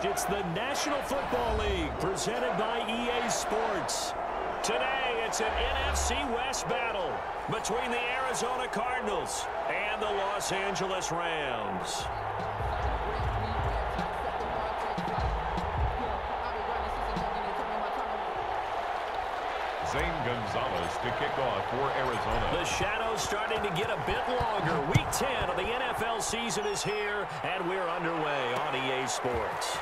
It's the National Football League presented by EA Sports. Today, it's an NFC West battle between the Arizona Cardinals and the Los Angeles Rams. Zane Gonzalez to kick off for Arizona. The shadow's starting to get a bit longer. Week 10 of the NFL season is here, and we're underway on EA Sports.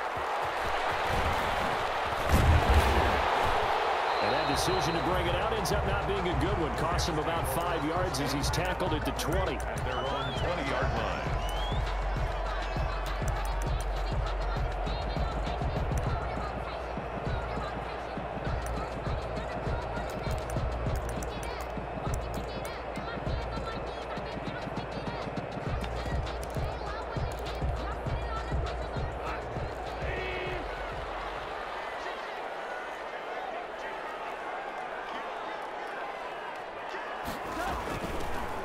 And that decision to bring it out ends up not being a good one. Costs him about 5 yards as he's tackled at the 20. At their own 20-yard line.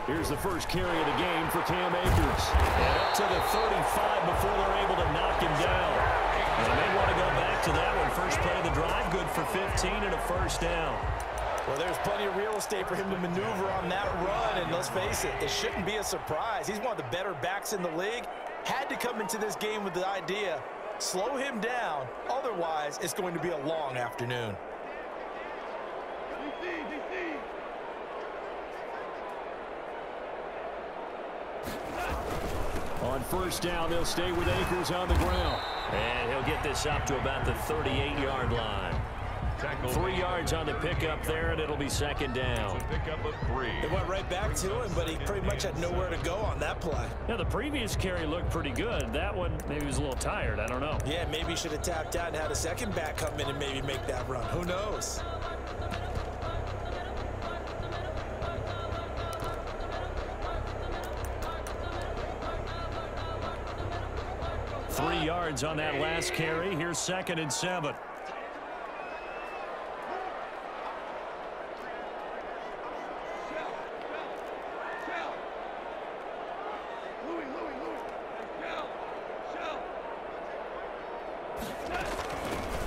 Here's the first carry of the game for Cam Akers. And up to the 35 before they're able to knock him down. And they may want to go back to that one. First play of the drive, good for 15 and a first down. Well, there's plenty of real estate for him to maneuver on that run. And let's face it, it shouldn't be a surprise. He's one of the better backs in the league. Had to come into this game with the idea, slow him down. Otherwise, it's going to be a long afternoon. On first down, they'll stay with Akers on the ground. And he'll get this up to about the 38-yard line. 3 yards on the pickup there, and it'll be second down. Pickup of 3. It went right back to him, but he pretty much had nowhere to go on that play. Yeah, the previous carry looked pretty good. That one, maybe he was a little tired. I don't know. Yeah, maybe he should have tapped out and had a second back come in and maybe make that run. Who knows? Three yards on that last carry. Here's second and 7.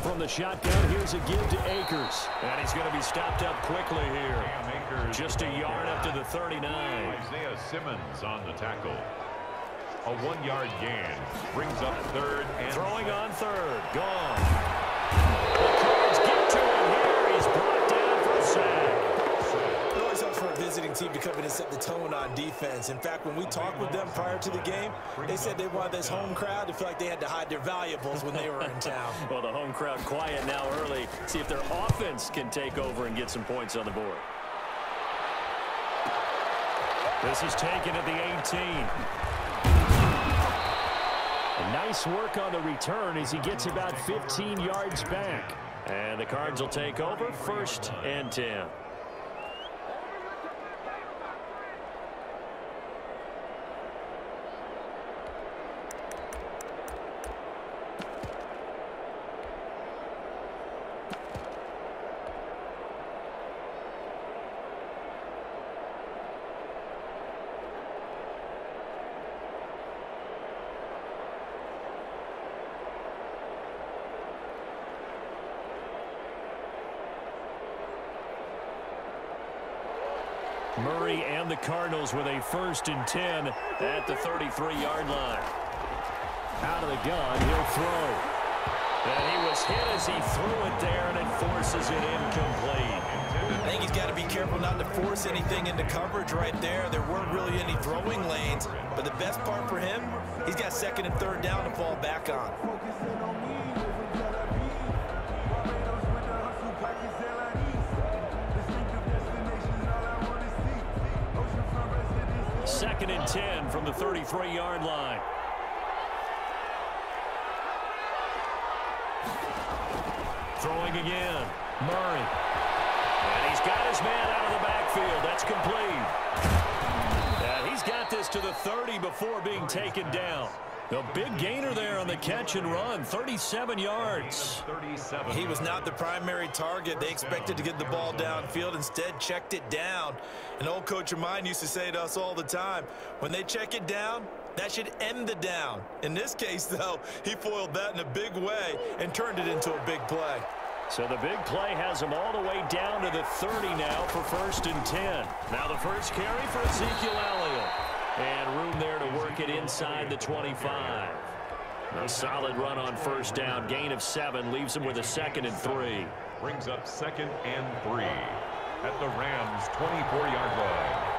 From the shotgun, here's a give to Akers. And he's going to be stopped up quickly here. Just a yard up to the 39. Isaiah Simmons on the tackle. A 1-yard gain brings up third and throwing on third. Gone. The Cards get to him here. He's brought down for a sack. It always helps for a visiting team to come in and set the tone on defense. In fact, when we talked with them prior to the game, they said they wanted this home crowd to feel like they had to hide their valuables when they were in town. Well, the home crowd quiet now early. See if their offense can take over and get some points on the board. This is taken at the 18. Nice work on the return as he gets about 15 yards back. And the Cards will take over, 1st and 10. Murray and the Cardinals with a 1st and 10 at the 33-yard line. Out of the gun, he'll throw. And he was hit as he threw it there, and it forces it incomplete. I think he's got to be careful not to force anything into coverage right there. There weren't really any throwing lanes, but the best part for him, he's got 2nd and 3rd down to fall back on. Second and 10 from the 33-yard line. Throwing again. Murray. And he's got his man out of the backfield. That's complete. And he's got this to the 30 before being taken down. The big gainer there on the catch and run, 37 yards. He was not the primary target. They expected to get the ball downfield, instead checked it down. An old coach of mine used to say to us all the time, when they check it down, That should end the down. In this case, though, he foiled that in a big way and turned it into a big play. So the big play has him all the way down to the 30 now for 1st and 10. Now the first carry for Ezekiel Elliott. And room there to work it inside the 25. A solid run on 1st down. Gain of 7 leaves him with a 2nd and 3. Brings up 2nd and 3 at the Rams' 24-yard line.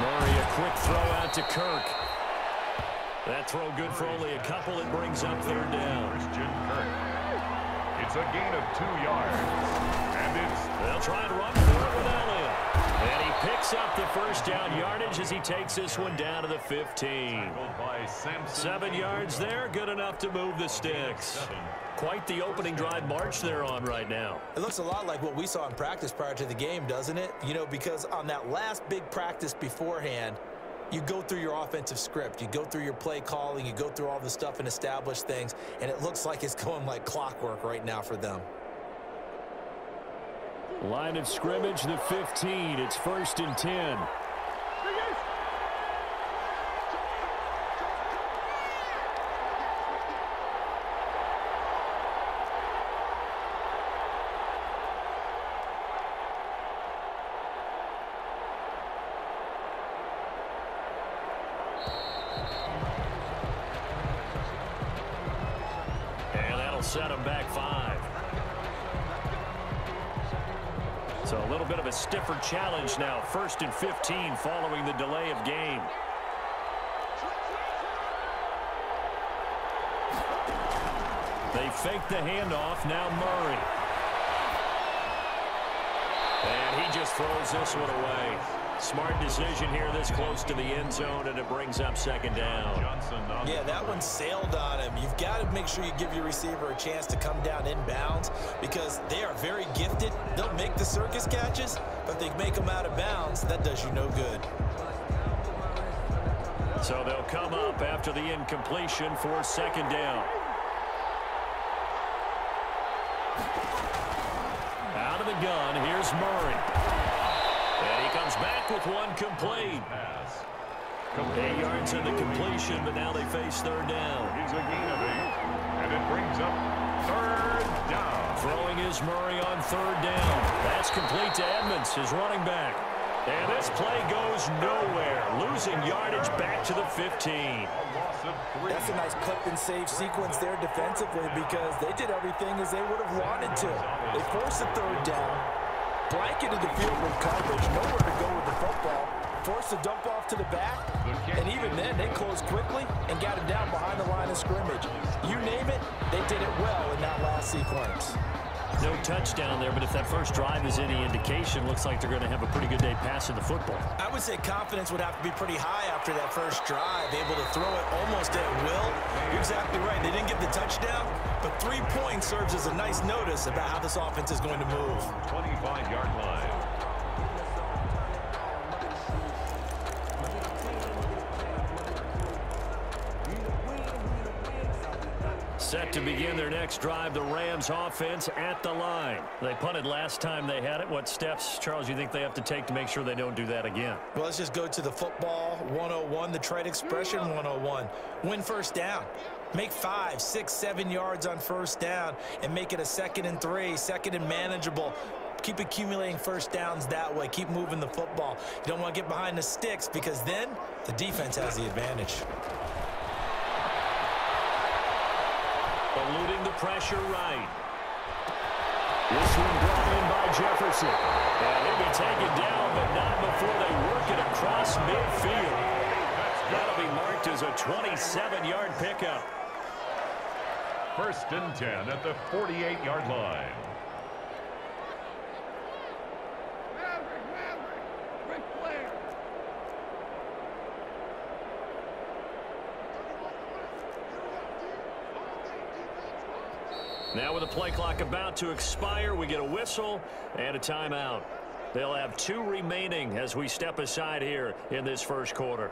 Murray, a quick throw out to Kirk. That throw good for only a couple. It brings up 3rd down. Christian Kirk. It's a gain of 2 yards. And they'll try and run for it with Elliott. And he picks up the 1st down yardage as he takes this one down to the 15. 7 yards there, good enough to move the sticks. Quite the opening drive march they're on right now. It looks a lot like what we saw in practice prior to the game, doesn't it? You know, because on that last big practice beforehand, you go through your offensive script, you go through your play calling, you go through all the stuff and establish things, and it looks like it's going like clockwork right now for them. Line of scrimmage, the 15. It's 1st and 10. And that'll set him back 5. So a little bit of a stiffer challenge now. 1st and 15 following the delay of game. They fake the handoff. Now Murray. And he just throws this one away. Smart decision here this close to the end zone, and it brings up 2nd down. Yeah, that one sailed on him. You've got to make sure you give your receiver a chance to come down inbounds because they are very gifted. They'll make the circus catches, but they make them out of bounds. That does you no good. So they'll come up after the incompletion for 2nd down. Out of the gun, here's Murray. And he comes back with one complete. 8 yards in the completion, but now they face 3rd down. He's a gain of 8, and it brings up 3rd down. Throwing is Murray on 3rd down. That's complete to Edmonds, his running back. And this play goes nowhere, losing yardage back to the 15. That's a nice clip and save sequence there defensively because they did everything as they would have wanted to. They forced the 3rd down, blanketed the field with coverage, nowhere to go with the football, forced the dump off to the back, and even then they closed quickly and got him down behind the line of scrimmage. You name it, they did it well in that last sequence. No touchdown there, but if that first drive is any indication, looks like they're going to have a pretty good day passing the football. I would say confidence would have to be pretty high after that first drive, able to throw it almost at will. You're exactly right. They didn't get the touchdown, but 3 points serves as a nice notice about how this offense is going to move. 25-yard line. Set to begin their next drive, the Rams offense at the line. They punted last time they had it. What steps, Charles, you think they have to take to make sure they don't do that again? Well, let's just go to the football 101, the trade expression 101. Win 1st down. Make 5, 6, 7 yards on 1st down and make it a 2nd and 3, 2nd and manageable. Keep accumulating 1st downs that way. Keep moving the football. You don't want to get behind the sticks because then the defense has the advantage. Eluding the pressure right. This one brought in by Jefferson. And he'll be taken down, but not before they work it across midfield. That'll be marked as a 27-yard pickup. 1st and 10 at the 48-yard line. Now with the play clock about to expire, we get a whistle and a timeout. They'll have 2 remaining as we step aside here in this first quarter.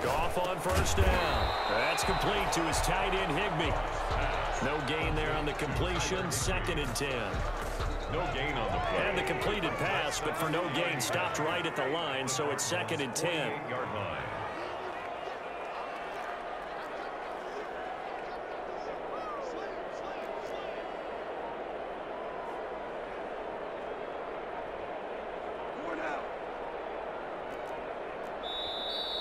Goff on first down. That's complete to his tight end, Higbee. No gain there on the completion. 2nd and 10. No gain on the play. And the completed pass, but for no gain, stopped right at the line, so it's 2nd and 10. 48-yard line.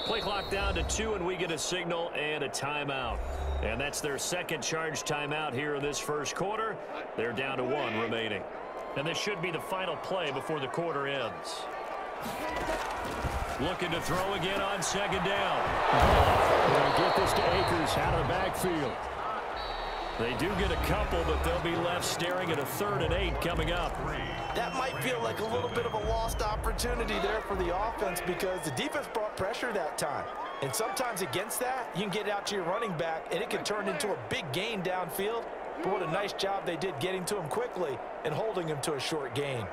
Play clock down to 2, and we get a signal and a timeout. And that's their second charge timeout here in this first quarter. They're down to 1 remaining. And this should be the final play before the quarter ends. Looking to throw again on 2nd down. They'll get this to Akers out of the backfield. They do get a couple, but they'll be left staring at a 3rd and 8 coming up. That might feel like a little bit of a lost opportunity there for the offense because the defense brought pressure that time. And sometimes against that, you can get it out to your running back, and it can turn into a big gain downfield. But what a nice job they did getting to him quickly and holding him to a short gain.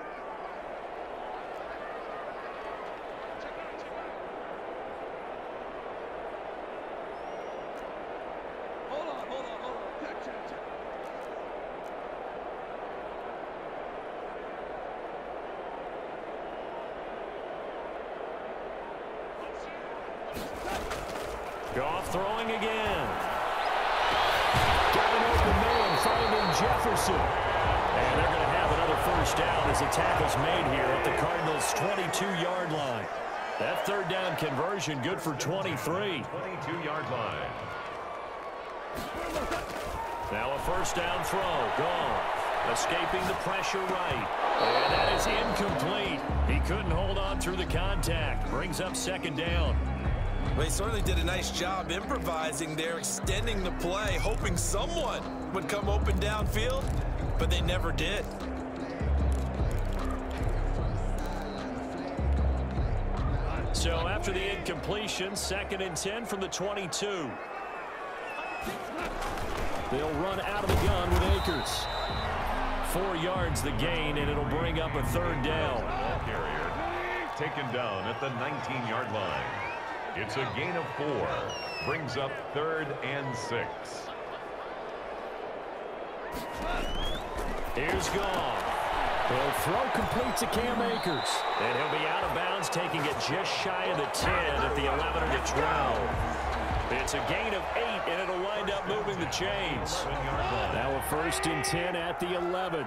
Goff throwing again. Got an open man, finding Jefferson. And they're going to have another first down as the tackle's made here at the Cardinals' 22-yard line. That 3rd down conversion good for 23. 22-yard line. Now a first down throw. Goff escaping the pressure right. And that is incomplete. He couldn't hold on through the contact. Brings up 2nd down. Well, he certainly did a nice job improvising there, extending the play, hoping someone would come open downfield, but they never did. So after the incompletion, 2nd and 10 from the 22. They'll run out of the gun with Akers. 4 yards the gain, and it'll bring up a 3rd down. Ball carrier taken down at the 19-yard line. It's a gain of 4. Brings up 3rd and 6. Here's Goff. He'll throw complete to Cam Akers. And he'll be out of bounds, taking it just shy of the 10 at the 11 or the 12. It's a gain of 8, and it'll wind up moving the chains. Now a 1st and 10 at the 11.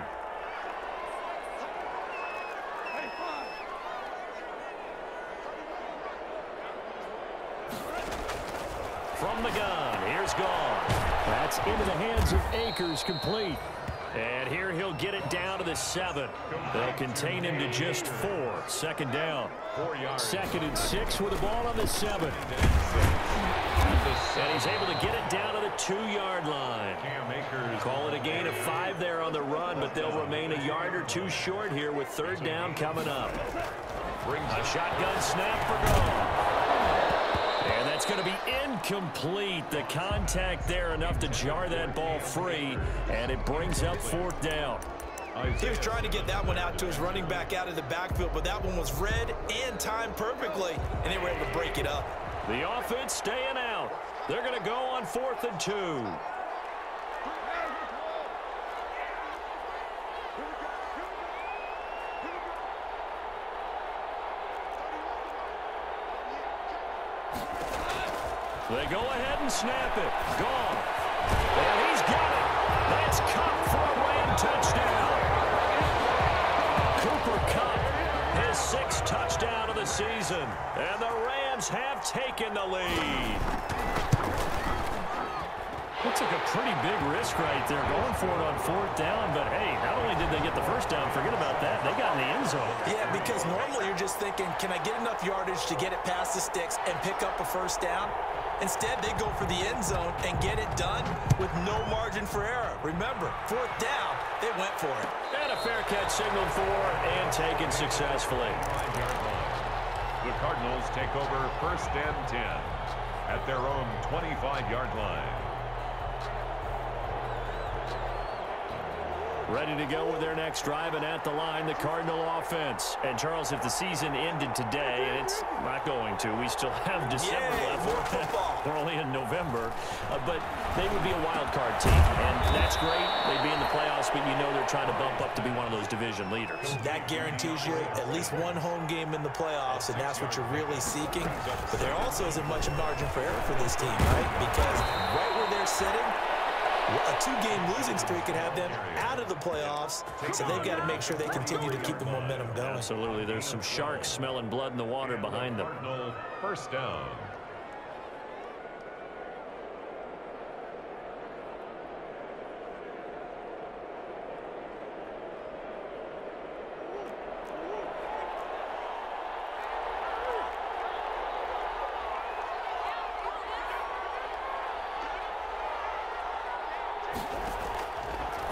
From the gun, here's Goff. That's into the hands of Akers, complete. And here he'll get it down to the 7. They'll contain him to just 4. 2nd down. 4 yards. 2nd and 6 with the ball on the 7. And he's able to get it down to the 2-yard line. Call it a gain of 5 there on the run, but they'll remain a yard or 2 short here with 3rd down coming up. A shotgun snap for Goff. And that's going to be incomplete. The contact there enough to jar that ball free, and it brings up 4th down. He was trying to get that one out to his running back out of the backfield, but that one was read and timed perfectly, and they were able to break it up. The offense staying out. They're going to go on 4th and 2. They go ahead and snap it. Goff. And he's got it. That's Kupp for a Ram touchdown. Cooper Kupp, his 6th touchdown of the season. And the Rams have taken the lead. Looks like a pretty big risk right there, going for it on 4th down. But, hey, not only did they get the first down, forget about that, they got in the end zone. Yeah, because normally you're just thinking, can I get enough yardage to get it past the sticks and pick up a first down? Instead, they go for the end zone and get it done with no margin for error. Remember, 4th down, they went for it. And a fair catch signaled for and taken successfully. The Cardinals take over 1st and 10 at their own 25-yard line. Ready to go with their next drive, and at the line, the Cardinal offense. And, Charles, if the season ended today, and it's not going to, we still have December left. More football. We're only in November. But they would be a wild card team, and that's great. They'd be in the playoffs, but you know they're trying to bump up to be one of those division leaders. That guarantees you at least one home game in the playoffs, and that's what you're really seeking. But there also isn't much margin for error for this team, right? Because right where they're sitting, a 2-game losing streak could have them out of the playoffs, so they've got to make sure they continue to keep the momentum going. Absolutely. There's some sharks smelling blood in the water behind them. First down.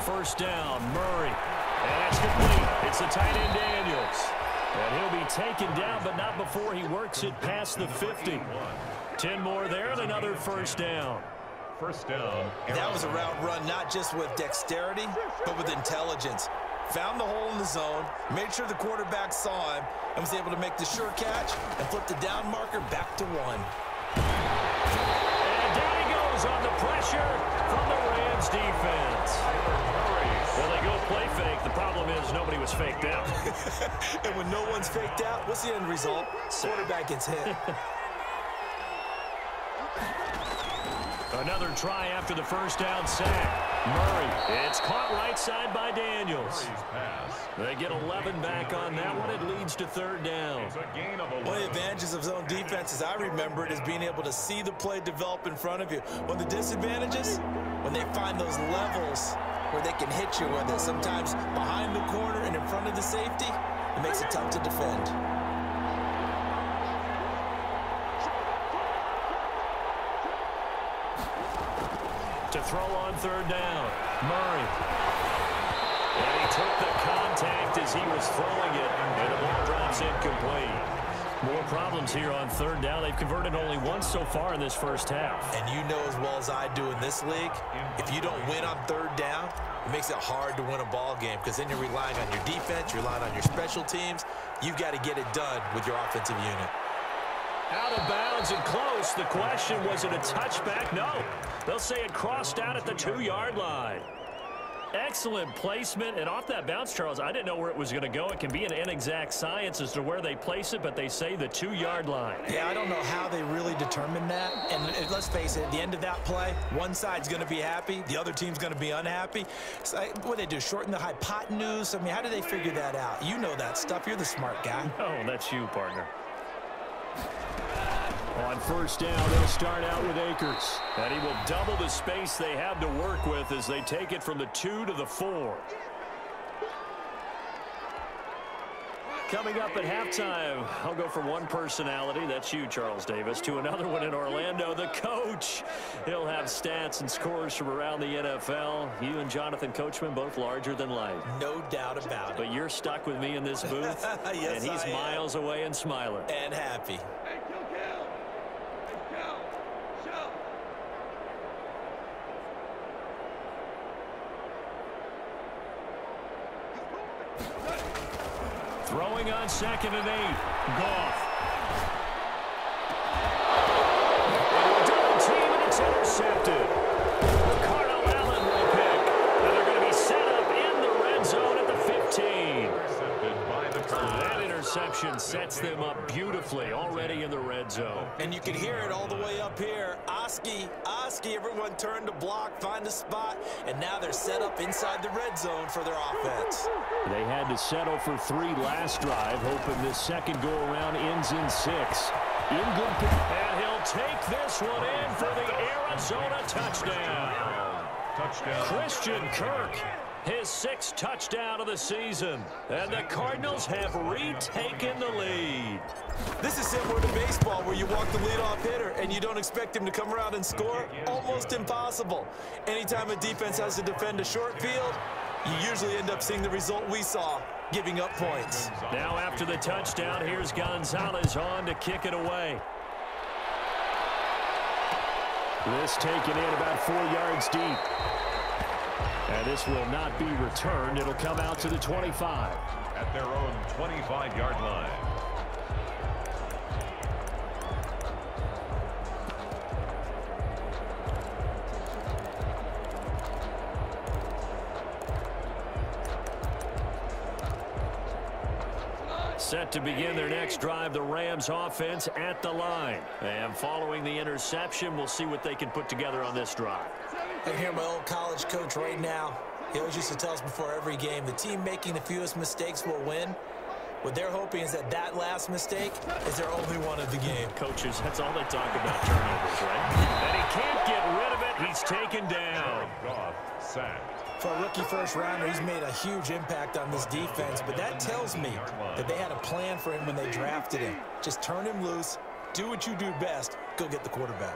First down, Murray. And that's complete. It's the tight end, Daniels. And he'll be taken down, but not before he works it past the 50. 10 more there and another first down. First down. That was a route run, not just with dexterity, but with intelligence. Found the hole in the zone, made sure the quarterback saw him, and was able to make the sure catch and flip the down marker back to 1. And down he goes on the pressure from the Rams defense. Well, they go play fake. The problem is nobody was faked out. And when no one's faked out, what's the end result? Quarterback gets hit. Another try after the first down sack. Murray, it's caught right side by Daniels. They get 11 back on that one. It leads to third down. One of the advantages of zone defense, as I remember it, is being able to see the play develop in front of you. One of the disadvantages, when they find those levels where they can hit you with it, sometimes behind the corner and in front of the safety, it makes it tough to defend. To throw on third down, Murray. And he took the contact as he was throwing it, and the ball drops incomplete. More problems here on third down. They've converted only once so far in this first half. And you know as well as I do in this league, if you don't win on third down, it makes it hard to win a ball game because then you're relying on your defense, you're relying on your special teams. You've got to get it done with your offensive unit. Out of bounds and close. The question, was it a touchback? No. They'll say it crossed out at the 2-yard line. Excellent placement. And off that bounce, Charles, I didn't know where it was going to go. It can be an inexact science as to where they place it, but they say the 2-yard line. Yeah, I don't know how they really determined that. And let's face it, at the end of that play, one side's going to be happy, the other team's going to be unhappy. So, what do they do, shorten the hypotenuse? I mean, how do they figure that out? You know that stuff. You're the smart guy. Oh, that's you, partner. On first down, they'll start out with Akers. And he will double the space they have to work with as they take it from the 2 to the 4. Coming up at halftime, I'll go from one personality, that's you, Charles Davis, to another one in Orlando, the coach. He'll have stats and scores from around the NFL. You and Jonathan Coachman, both larger than life. No doubt about it. But you're stuck with me in this booth, yes, and he's miles away and smiling. And happy. Throwing on 2nd and 8. Goff. Into a double team, and it's intercepted. Ricardo Allen will pick. And they're going to be set up in the red zone at the 15. That interception sets them up beautifully already in the red zone. And you can hear it all the way up here. Oski, everyone turned to block, find a spot, and now they're set up inside the red zone for their offense. They had to settle for 3 last drive, hoping this second go-around ends in 6. In good position. And he'll take this one in for the Arizona touchdown. Christian Kirk, his 6th touchdown of the season. And the Cardinals have retaken the lead. This is similar to baseball where you walk the leadoff hitter and you don't expect him to come around and score. Almost impossible. Anytime a defense has to defend a short field, you usually end up seeing the result we saw, giving up points. Now after the touchdown, here's Gonzalez on to kick it away. This taken in about 4 yards deep. And this will not be returned. It'll come out to the 25. At their own 25-yard line. Set to begin their next drive, the Rams offense at the line. And following the interception, we'll see what they can put together on this drive. I hear my old college coach right now. He always used to tell us before every game, the team making the fewest mistakes will win. What they're hoping is that that last mistake is their only one of the game. Coaches, that's all they talk about, turnovers, right? And he can't get rid of it. He's taken down. Goff sacked. For a rookie first-rounder, he's made a huge impact on this defense, but that tells me that they had a plan for him when they drafted him. Just turn him loose, do what you do best, go get the quarterback.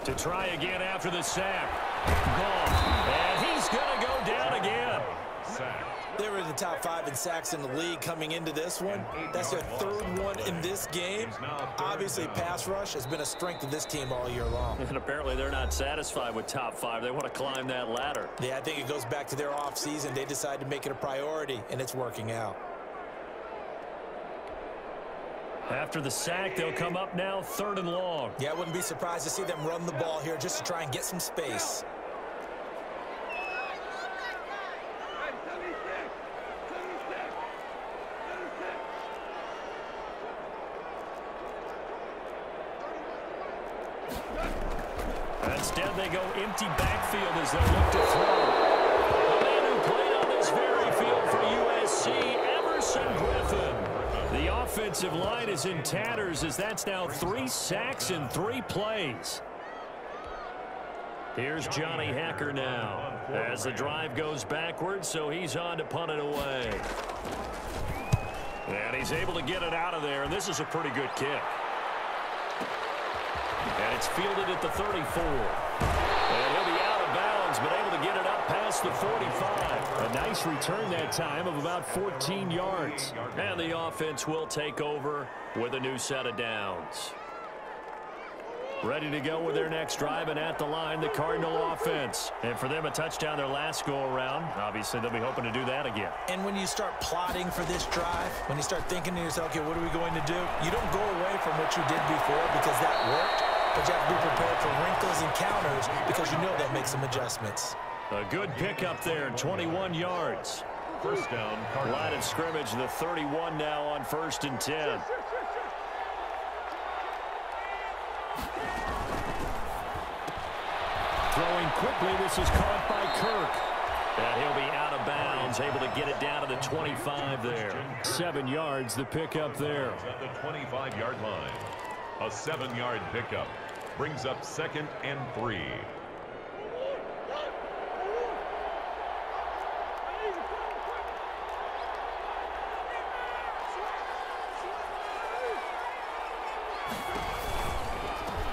To try again after the sack. Goff. And he's going to go down again. Sack. They were in the top 5 in sacks in the league coming into this one. That's their third one in this game. Obviously, pass rush has been a strength of this team all year long. And apparently they're not satisfied with top 5. They want to climb that ladder. Yeah, I think it goes back to their offseason. They decided to make it a priority, and it's working out. After the sack, they'll come up now 3rd and long. Yeah, I wouldn't be surprised to see them run the ball here just to try and get some space. Instead, they go empty backfield as they look to throw. The man who played on this very field for USC, Emerson Griffin. The offensive line is in tatters as that's now 3 sacks in 3 plays. Here's Johnny Hacker now as the drive goes backwards, so he's on to punt it away. And he's able to get it out of there, and this is a pretty good kick. And it's fielded at the 34. And he'll be out of bounds, but able to get it up past the 45. A nice return that time of about 14 yards. And the offense will take over with a new set of downs. Ready to go with their next drive, and at the line, the Cardinal offense. And for them, a touchdown their last go-around. Obviously, they'll be hoping to do that again. And when you start plotting for this drive, when you start thinking to yourself, okay, what are we going to do? You don't go away from what you did before because that worked, but you have to be prepared for wrinkles and counters because you know they'll make some adjustments. A good pickup there, 21 yards. First down, Cardinals. Line of scrimmage, the 31 now on 1st and 10. Throwing quickly, this is caught by Kirk. And he'll be out of bounds, able to get it down to the 25 there. 7 yards, the pickup there. At the 25-yard line. A 7-yard pickup brings up 2nd and 3.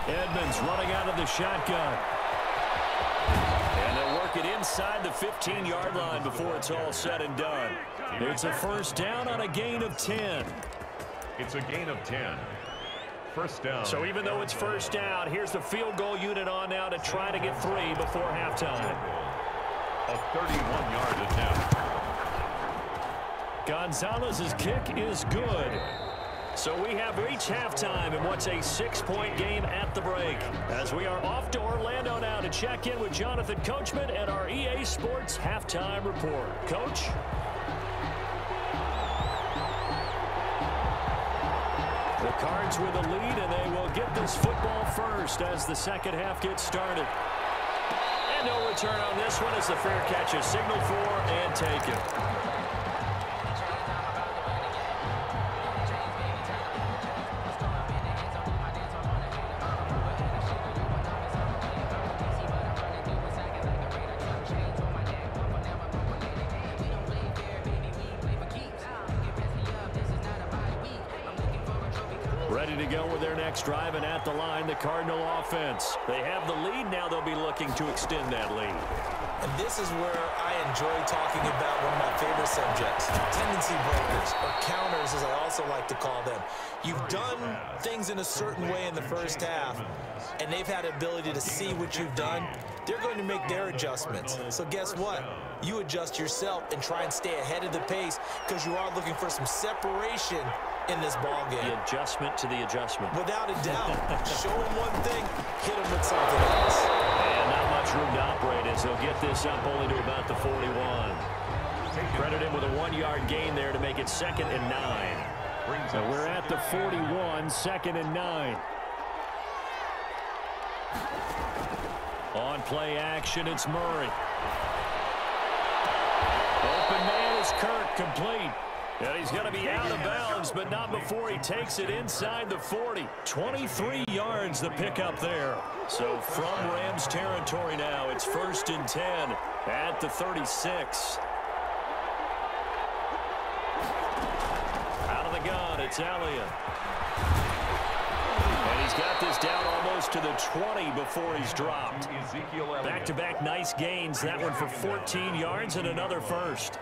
Edmonds running out of the shotgun. And they'll work it inside the 15-yard line before it's all said and done. It's a first down on a gain of 10. It's a gain of 10. First down. So even though it's first down, here's the field goal unit on now to try to get 3 before halftime. A 31-yard attempt. Gonzalez's kick is good. So we have reached halftime in what's a 6-point game at the break. As we are off to Orlando now to check in with Jonathan Coachman and our EA Sports Halftime Report. Coach? The Cards with a lead, and they will get this football first as the second half gets started. And no return on this one as the fair catch is signaled for and taken. Ready to go with their next drive, and at the line, the Cardinal offense. They have the lead. Now they'll be looking to extend that lead. And this is where I enjoy talking about one of my favorite subjects, tendency breakers, or counters as I also like to call them. You've done things in a certain way in the first half, and they've had the ability to see what you've done. They're going to make their adjustments. So guess what? You adjust yourself and try and stay ahead of the pace because you are looking for some separation in this ball game. The adjustment to the adjustment. Without a doubt. Show them one thing, hit them with something else. And not much room to operate as they'll get this up only to about the 41. Credit him with a 1-yard gain there to make it 2nd and 9. So we're at the 41, 2nd and 9. On play action, it's Murray. Open man is Kirk, complete. And he's going to be out of bounds, but not before he takes it inside the 40. 23 yards the pickup there. So from Rams territory now, it's 1st and 10 at the 36. Out of the gun, it's Elliott. And he's got this down almost to the 20 before he's dropped. Back-to-back nice gains. That one for 14 yards and another first.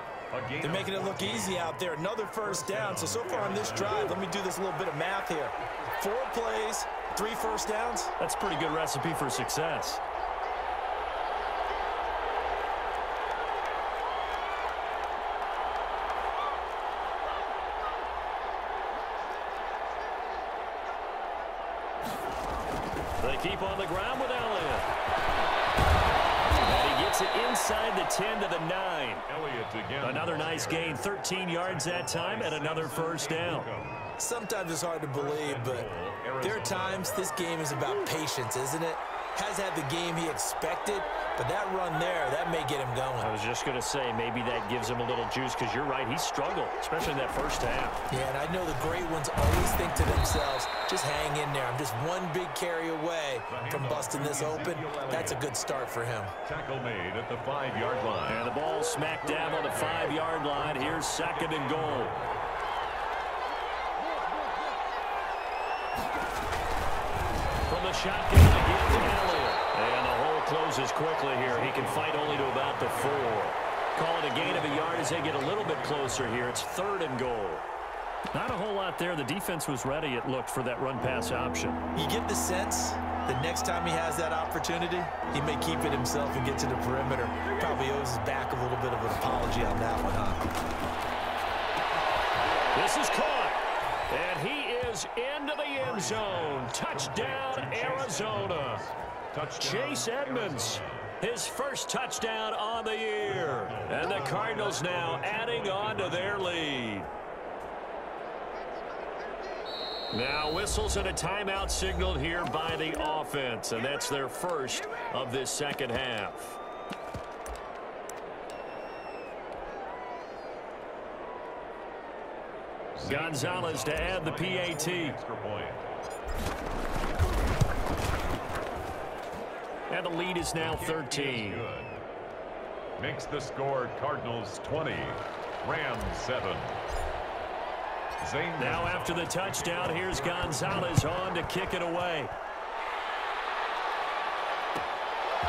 They're making it look easy out there. Another first down. So far on this drive, let me do this little bit of math here. 4 plays, 3 first downs. That's a pretty good recipe for success. They keep on the ground with Elliott. And he gets it inside the 10 to the 9. Another nice gain, 13 yards that time, and another first down. Sometimes it's hard to believe, but there are times this game is about patience, isn't it? Has had the game he expected, but that run there, that may get him going. I was just going to say, maybe that gives him a little juice, because you're right, he struggled, especially in that first half. Yeah, and I know the great ones always think to themselves, just hang in there. I'm just one big carry away from busting this open. That's a good start for him. Tackle made at the 5-yard line. And the ball smack dab on the 5-yard line. Here's 2nd and goal. From the shotgun again to Elliott. And the hole closes quickly here. He can fight only to about the 4. Call it a gain of a yard as they get a little bit closer here. It's 3rd and goal. Not a whole lot there. The defense was ready, it looked, for that run-pass option. You get the sense the next time he has that opportunity, he may keep it himself and get to the perimeter. Probably owes his back a little bit of an apology on that one, huh? This is caught. And he is into the end zone. Touchdown, Arizona. Chase Edmonds, his first touchdown on the year. And the Cardinals now adding on to their lead. Now whistles and a timeout signaled here by the offense. And that's their first of this second half. Gonzalez to add the PAT. And the lead is now 13. Makes the score Cardinals 20, Rams 7. Now after the touchdown, here's Gonzalez on to kick it away.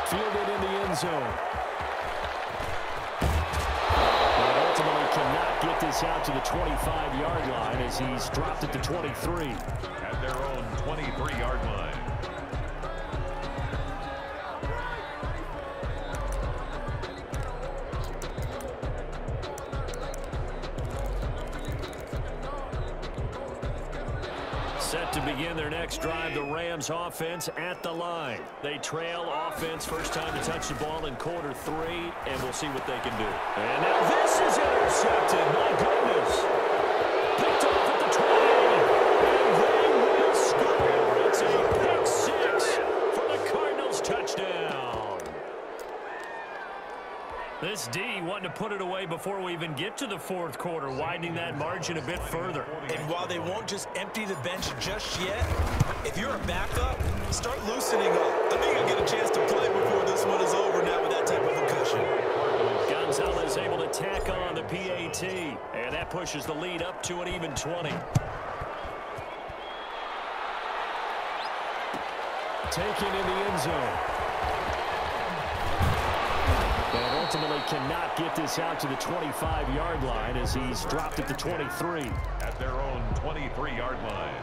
Fielded in the end zone. Ultimately cannot get this out to the 25-yard line as he's dropped it to 23. At their own 23-yard line. Set to begin their next drive, the Rams offense at the line. They trail offense, first time to touch the ball in quarter 3, and we'll see what they can do. And now this is intercepted. My goodness. Picked off at the 20, and they will score. It's a pick 6 for the Cardinals touchdown. This D wanting to put it away before we even get to the 4th quarter, widening that margin a bit further. And while they won't just empty the bench just yet, if you're a backup, start loosening up. I think you'll get a chance to play before this one is over now with that type of concussion. Gonzalez able to tack on the PAT, and that pushes the lead up to an even 20. Taken in the end zone. And ultimately cannot get this out to the 25-yard line as he's dropped at the 23. At their own 23-yard line.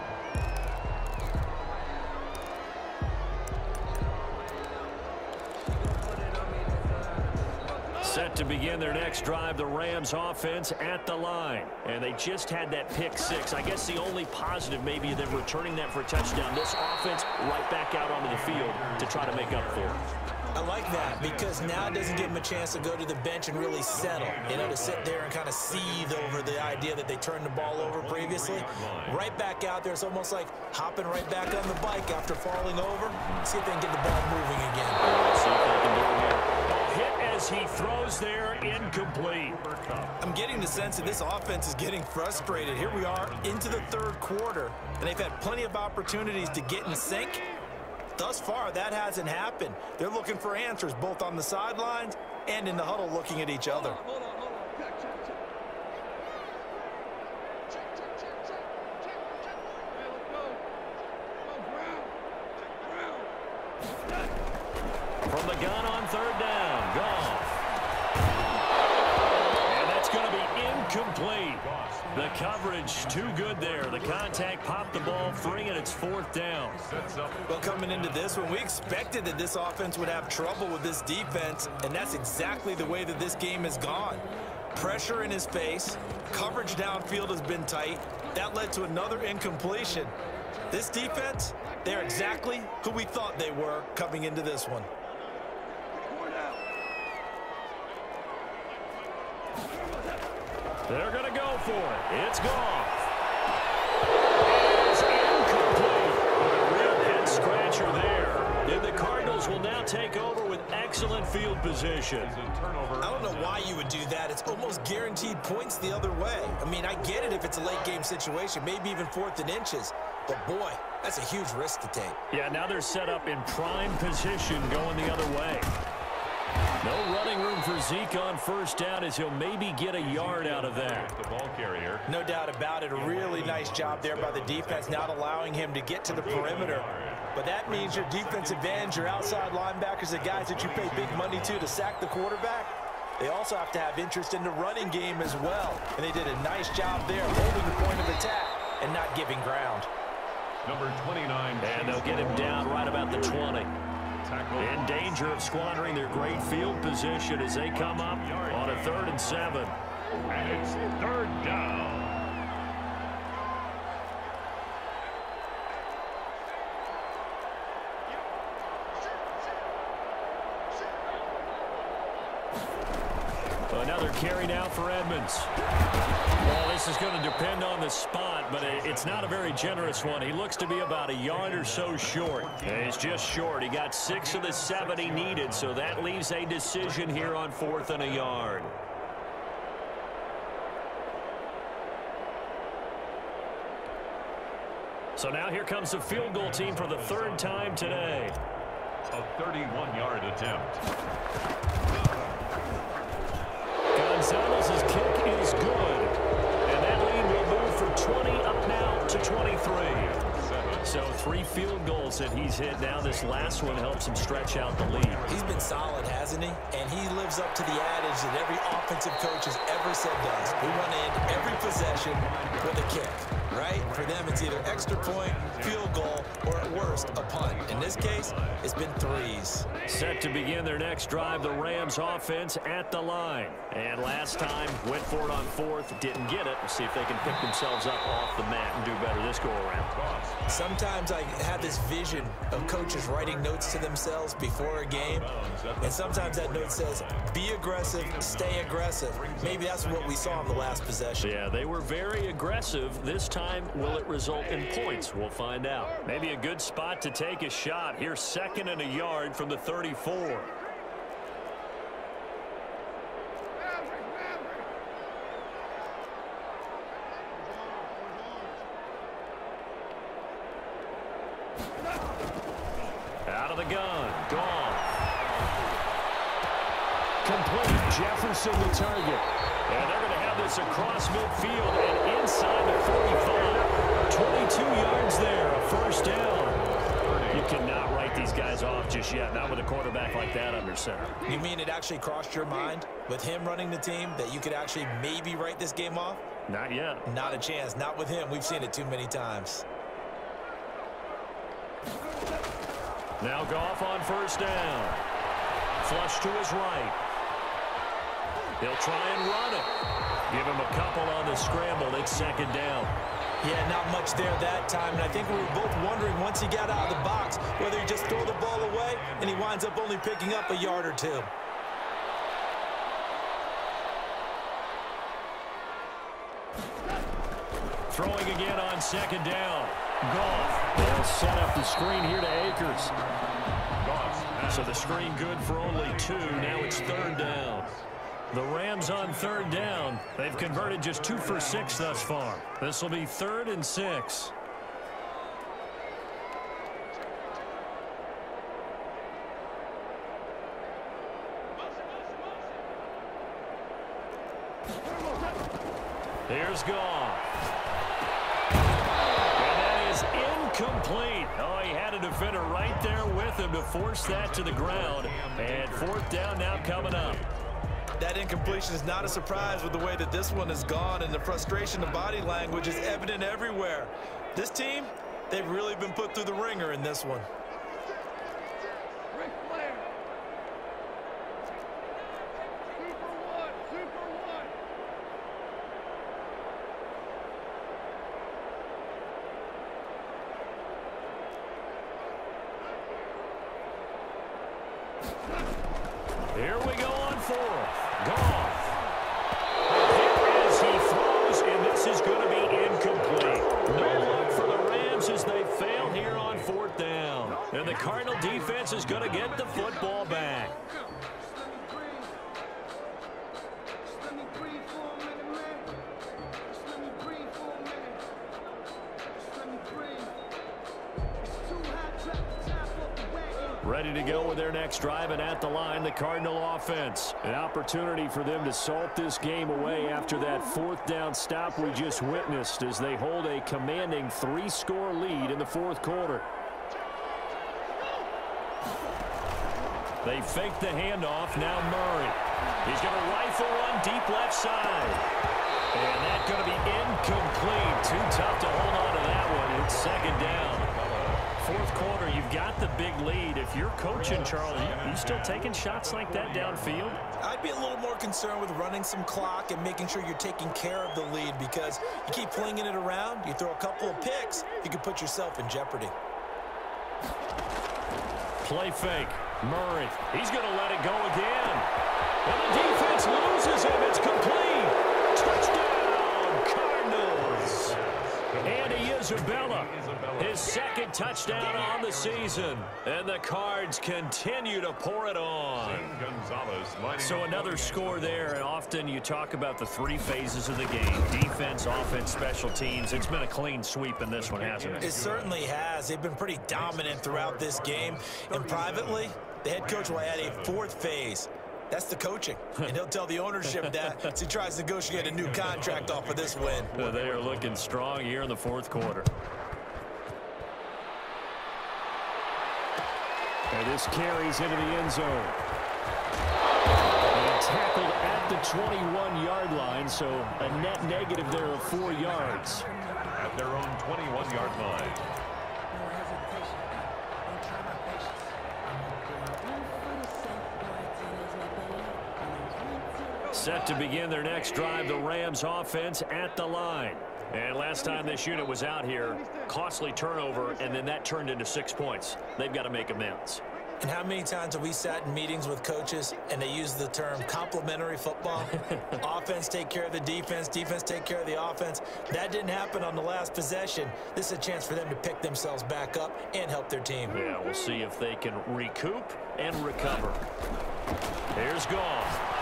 Set to begin their next drive, the Rams offense at the line. And they just had that pick six. I guess the only positive maybe them returning that for a touchdown. This offense right back out onto the field to try to make up for it. I like that because now it doesn't give them a chance to go to the bench and really settle. You know, to sit there and kind of seethe over the idea that they turned the ball over previously. Right back out there. It's almost like hopping right back on the bike after falling over. See if they can get the ball moving again. See if they can do it here. Hit as he throws there, incomplete. I'm getting the sense that this offense is getting frustrated. Here we are into the third quarter, and they've had plenty of opportunities to get in sync. Thus far, that hasn't happened. They're looking for answers both on the sidelines and in the huddle looking at each other. From the gun on third down, Goff. And that's going to be incomplete. The coverage too good there. The contact popped the ball free, and it's fourth down. Well, coming into this one, we expected that this offense would have trouble with this defense, and that's exactly the way that this game has gone. Pressure in his face. Coverage downfield has been tight. That led to another incompletion. This defense, they're exactly who we thought they were coming into this one. They're going to go for it. It's Goff. It's incomplete. A real head scratcher there. And the Cardinals will now take over with excellent field position. I don't know why you would do that. It's almost guaranteed points the other way. I mean, I get it if it's a late game situation, maybe even 4th and inches. But, boy, that's a huge risk to take. Yeah, now they're set up in prime position going the other way. No running room for Zeke on first down as he'll maybe get a yard out of that. The ball carrier. No doubt about it. A really nice job there by the defense, not allowing him to get to the perimeter. But that means your defensive ends, your outside linebackers, the guys that you pay big money to sack the quarterback, they also have to have interest in the running game as well. And they did a nice job there holding the point of attack and not giving ground. Number 29. And they'll get him down right about the 20. In danger of squandering their great field position as they come up on a 3rd and 7. And it's 3rd down. Another carry now for Edmonds. Well, this is going to depend on the spot, but it's not a very generous one. He looks to be about a yard or so short. He's just short. He got 6 of the 7 he needed, so that leaves a decision here on 4th and a yard. So now here comes the field goal team for the 3rd time today. A 31-yard attempt. Gonzalez's kick is good. And that lead will move from 20 up now to 23. So 3 field goals that he's hit now. This last one helps him stretch out the lead. He's been solid, hasn't he? And he lives up to the adage that every offensive coach has ever said does. We want to end every possession with a kick, right? For them, it's either extra point, field goal, or at worst, a punt. In this case, it's been 3s. Set to begin their next drive, the Rams offense at the line. And last time, went for it on 4th, didn't get it. We'll see if they can pick themselves up off the mat and do better this go-around. Sometimes I have this vision of coaches writing notes to themselves before a game, and sometimes that note says, be aggressive, stay aggressive. Maybe that's what we saw in the last possession. Yeah, they were very aggressive. This time, will it result in points? We'll find out. Maybe a good spot to take a shot. Here's 2nd and a yard from the 34. Out of the gun. Goff. Complete. Jefferson the target. And they're going to have this across midfield and inside the 45. 22 yards there. A 1st down. You cannot write these guys off just yet, not with a quarterback like that under center. You mean it actually crossed your mind with him running the team that you could actually maybe write this game off? Not yet. Not a chance. Not with him. We've seen it too many times. Now Goff on first down. Flush to his right. He'll try and run it. Give him a couple on the scramble. It's second down. Yeah, not much there that time. And I think we were both wondering once he got out of the box whether he just throw the ball away and he winds up only picking up a yard or two. Throwing again on second down. Goff. They'll set up the screen here to Akers. So the screen good for only 2. Now it's third down. The Rams on third down. They've converted just 2 for 6 thus far. This will be 3rd and 6. Here's Goff. And that is incomplete. Oh, he had a defender right there with him to force that to the ground. And 4th down now coming up. That incompletion is not a surprise with the way that this one has gone, and the frustration of body language is evident everywhere. This team, they've really been put through the ringer in this one. Here we go on 4th. Goff. Here is he throws, and this is going to be incomplete. No luck for the Rams as they fail here on 4th down. And the Cardinal defense is going to get the football back. Ready to go with their next drive, and at the line, the Cardinal offense. An opportunity for them to salt this game away after that 4th down stop we just witnessed as they hold a commanding 3-score lead in the 4th quarter. They fake the handoff. Now Murray. He's going to rifle one deep left side. And that's going to be incomplete. Too tough to hold on to that one. It's second down. 4th quarter, you've got the big lead. If you're coaching, Charlie, you still taking shots like that downfield? I'd be a little more concerned with running some clock and making sure you're taking care of the lead, because you keep flinging it around, you throw a couple of picks, you can put yourself in jeopardy. Play fake. Murray. He's going to let it go again. And the defense loses him. It's complete. Touchdown, Cardinals. Andy Isabella, his 2nd touchdown on the season. And the Cards continue to pour it on. So another score there, and often you talk about the 3 phases of the game. Defense, offense, special teams. It's been a clean sweep in this one, hasn't it? It certainly has. They've been pretty dominant throughout this game. And privately, the head coach will add a 4th phase. That's the coaching, and he'll tell the ownership that as he tries to negotiate a new contract off of this win. They are looking strong here in the 4th quarter. And this carries into the end zone. And tackled at the 21-yard line, so a net negative there of 4 yards. At their own 21-yard line. Set to begin their next drive, the Rams offense at the line. And last time this unit was out here, costly turnover, and then that turned into 6 points. They've got to make amends. And how many times have we sat in meetings with coaches and they use the term complementary football? Offense take care of the defense, defense take care of the offense. That didn't happen on the last possession. This is a chance for them to pick themselves back up and help their team. Yeah, we'll see if they can recoup and recover. Here's Goff.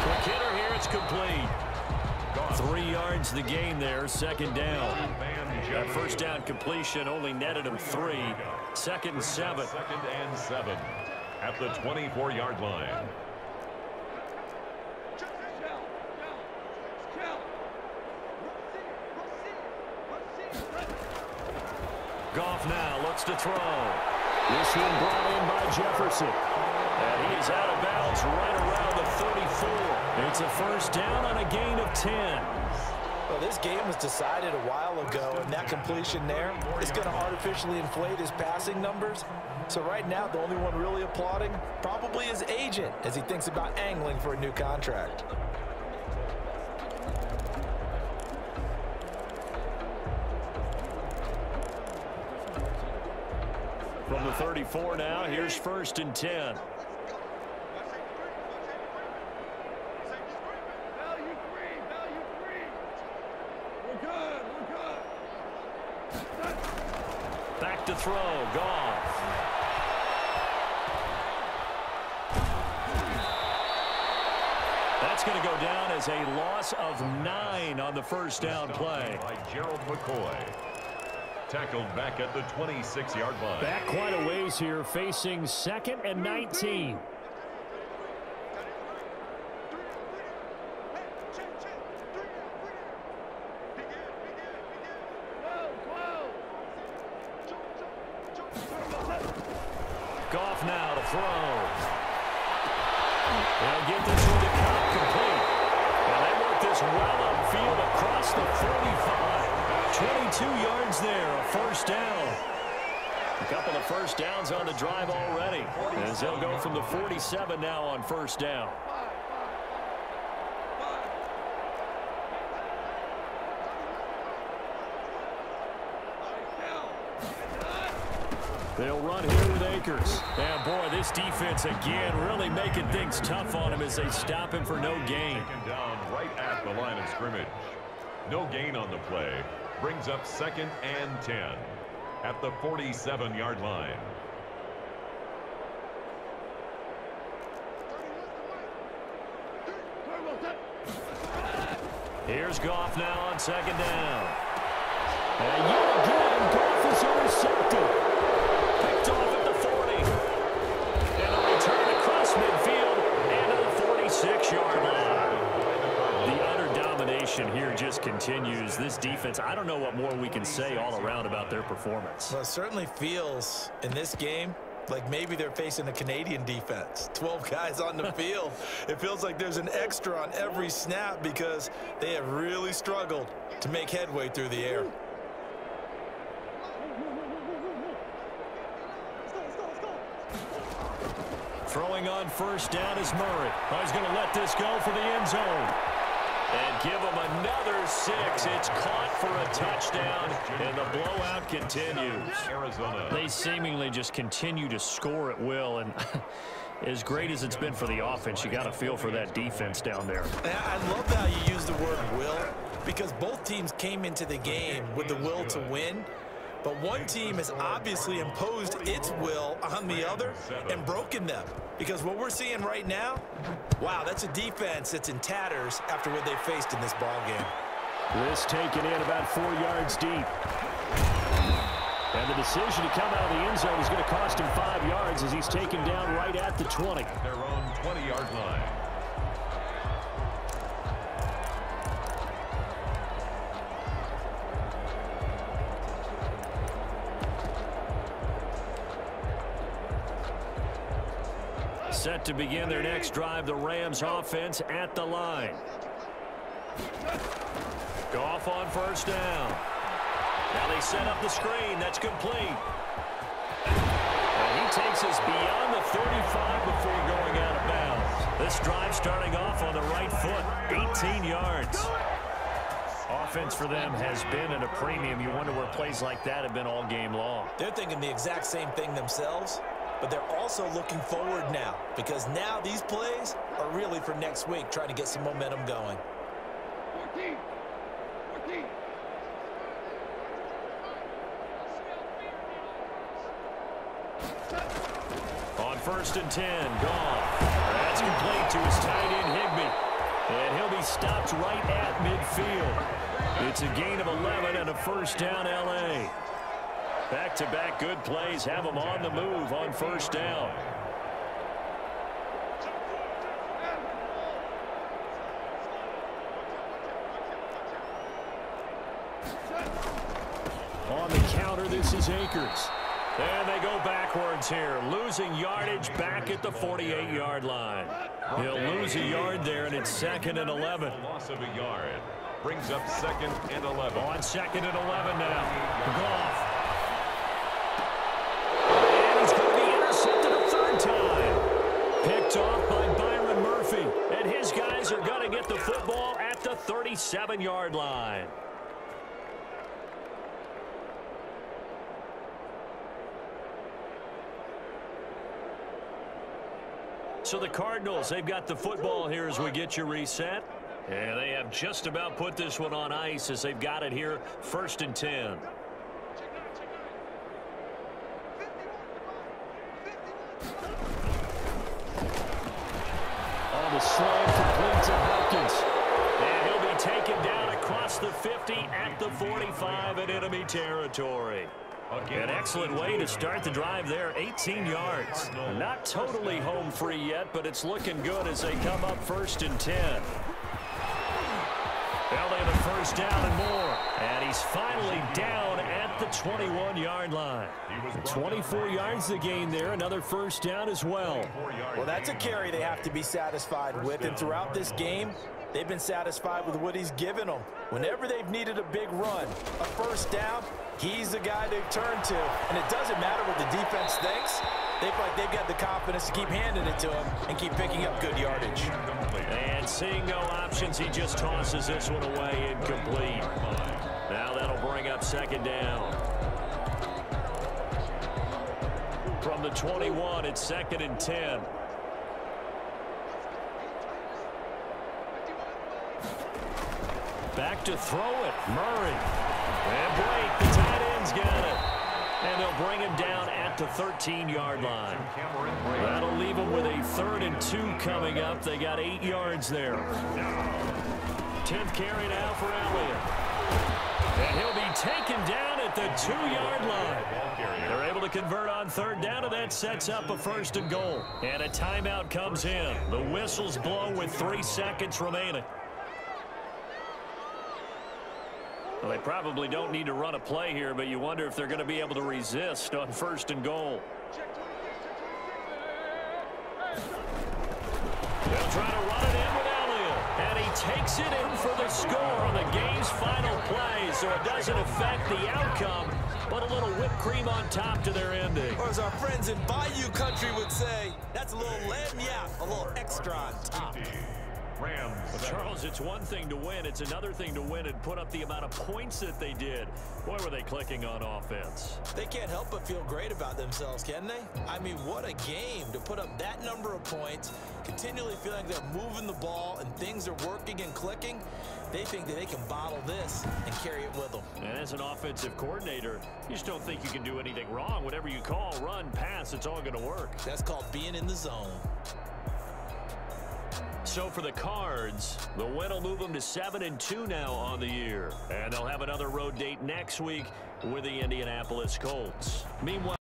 Quick hitter here, it's complete. 3 yards the gain there, second down. That first down completion only netted him 3. 2nd and 7. 2nd and 7 at the 24-yard line. Goff now looks to throw. This one brought in by Jefferson. And he is out of bounds right around the 34. It's a first down on a gain of 10. Well, this game was decided a while ago, and that completion there is going to artificially inflate his passing numbers. So right now, the only one really applauding probably his agent as he thinks about angling for a new contract. From the 34 now, here's first and 10. Back to throw, Goff. That's going to go down as a loss of 9 on the first down play. By Gerald McCoy. Tackled back at the 26-yard line. Back quite a ways here, facing 2nd and 19. Goff now to throw. They'll get this one to Cobb complete. And they work this well upfield across the 45. 22 yards there, a first down. A couple of first downs on the drive already, as they'll go from the 47 now on first down. They'll run here with Akers. And, boy, this defense again really making things tough on him as they stop him for no gain. Taken down right at the line of scrimmage. No gain on the play. Brings up 2nd and 10 at the 47-yard line. Here's Goff now on 2nd down. And yet again, Goff is intercepted. Picked off at the 40. And a return across midfield and to the 46-yard line. The utter domination here just continues. This defense, I don't know what more we can say all around about their performance. Well, it certainly feels in this game like maybe they're facing a Canadian defense. 12 guys on the field. It feels like there's an extra on every snap because they have really struggled to make headway through the air. Throwing on first down is Murray. Oh, he's going to let this go for the end zone. And give him another 6. It's caught for a touchdown, and the blowout continues. Arizona. They seemingly just continue to score at will, and as great as it's been for the offense, you got to feel for that defense down there. I love how you use the word will, because both teams came into the game with the will to win. But one team has obviously imposed its will on the other and broken them. Because what we're seeing right now, wow, that's a defense that's in tatters after what they faced in this ball game. This taken in about 4 yards deep. And the decision to come out of the end zone is going to cost him 5 yards as he's taken down right at the 20. Their own 20-yard line. Set to begin their next drive, the Rams offense at the line. Goff on first down. Now they set up the screen. That's complete. And he takes us beyond the 35 before going out of bounds. This drive starting off on the right foot, 18 yards. Offense for them has been at a premium. You wonder where plays like that have been all game long. They're thinking the exact same thing themselves. But they're also looking forward now, because now these plays are really for next week, trying to get some momentum going. 14. On first and 10, Goff. That's complete to his tight end, Higbee. And he'll be stopped right at midfield. It's a gain of 11 and a first down, L.A. Back-to-back good plays have them on the move on first down. On the counter. This is Akers. And they go backwards here, losing yardage back at the 48-yard line. He'll lose a yard there, and it's 2nd and 11. Loss of a yard brings up 2nd and 11. On 2nd and 11 now. Goff. And he's going to be intercepted a 3rd time. Picked off by Byron Murphy. And his guys are going to get the football at the 37-yard line. So the Cardinals, they've got the football here as we get you reset. And they have just about put this one on ice as they've got it here, 1st and 10. On the slam, complete to Hopkins. And he'll be taken down across the 50 at the 45 in enemy territory. An excellent way to start the drive there, 18 yards. Not totally home free yet, but it's looking good as they come up 1st and 10. Well, they have a 1st down and more. And he's finally down at the 21-yard line. 24 yards to gain there, another 1st down as well. Well, that's a carry they have to be satisfied with, and throughout this game, they've been satisfied with what he's given them. Whenever they've needed a big run, a 1st down, he's the guy they've turned to. And it doesn't matter what the defense thinks. They feel like they've got the confidence to keep handing it to him and keep picking up good yardage. And seeing no options, he just tosses this one away, incomplete. Now that'll bring up 2nd down. From the 21, it's 2nd and 10. Back to throw it, Murray. And Blake, the tight end's got it. And they'll bring him down at the 13-yard line. That'll leave him with a 3rd and 2 coming up. They got 8 yards there. 10th carry now for Elliott. And he'll be taken down at the 2-yard line. They're able to convert on 3rd down, and that sets up a 1st and goal. And a timeout comes in. The whistle's blow with 3 seconds remaining. Well, they probably don't need to run a play here, but you wonder if they're going to be able to resist on 1st and goal. They'll try to run it in with Elliott, and he takes it in for the score on the game's final play, so it doesn't affect the outcome, but a little whipped cream on top to their ending. Or as our friends in Bayou Country would say, that's a little lamb yap, a little extra on top. Rams. Well, Charles, it's one thing to win. It's another thing to win and put up the amount of points that they did. Boy, were they clicking on offense. They can't help but feel great about themselves, can they? I mean, what a game to put up that number of points, continually feeling they're moving the ball and things are working and clicking. They think that they can bottle this and carry it with them. And as an offensive coordinator, you just don't think you can do anything wrong. Whatever you call, run, pass, it's all going to work. That's called being in the zone. So for the Cards, the win will move them to 7-2 now on the year. And they'll have another road date next week with the Indianapolis Colts. Meanwhile,